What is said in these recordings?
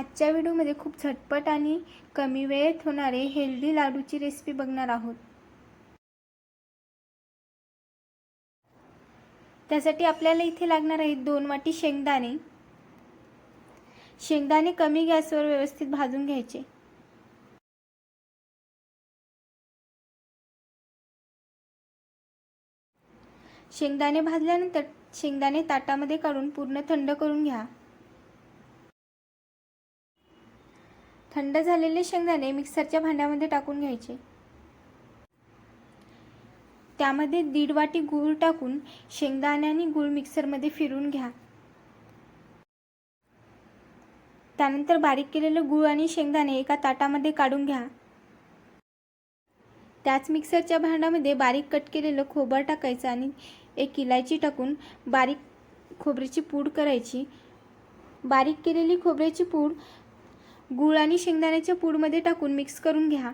आजच्या व्हिडिओमध्ये खूप झटपट आणि कमी वेळेत होणारे हेल्दी लाडूची रेसिपी बघणार आहोत। त्यासाठी आपल्याला इथे लागणार आहेत 2 वाटी शेंगदाणे। शेंगदाणे कमी गॅसवर व्यवस्थित भाजून घ्यायचे। शेंगदाणे भाजल्यानंतर शेंगदाणे ताटामध्ये काढून पूर्ण थंड करून घ्या। थंड झालेले शेंगदाणे मिक्सरच्या भांड्यामध्ये टाकून घ्यायचे। त्यामध्ये 1.5 वाटी गूळ टाकून शेंगदाणे आणि गूळ मिक्सरमध्ये फिरवून घ्या। त्यानंतर बारीक केलेले गूळ आणि शेंगदाणे एका ताटामध्ये काढून घ्या। त्याच मिक्सरच्या भांड्यामध्ये बारीक कट केलेलं खोबरं टाकायचं आणि 1 इलायची टाकून बारीक खोबऱ्याची पूड करायची। बारीक केलेली खोबऱ्याची पूड गूळ आणि शेंगदाण्याच्या पूडमध्ये टाकून मिक्स करून घ्या।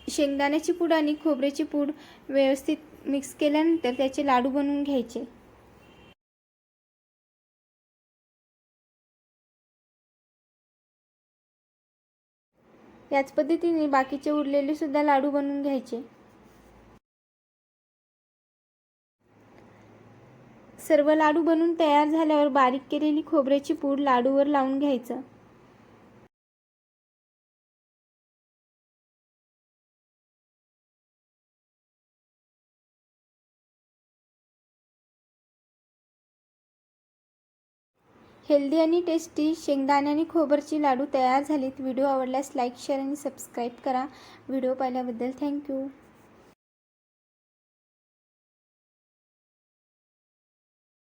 शेंगदाण्याची पूड आणि खोबऱ्याची पूड व्यवस्थित मिक्स केल्यानंतर त्याचे लाडू बनवून घ्यायचे। याच पद्धतीने बाकीचे उरलेले सुद्धा लाडू बनवून घ्यायचे। सर्व लाडू बनवून तयार झाल्यावर बारीक केलेली खोबऱ्याची पूड लाडूवर लावून घ्यायचं। हेल्दी आणि टेस्टी शेंगदाणे आणि खोबरची लाडू तयार झालीत। व्हिडिओ आवडल्यास लाईक, शेअर आणि सबस्क्राईब करा। व्हिडिओ पाहिल्याबद्दल थँक्यू।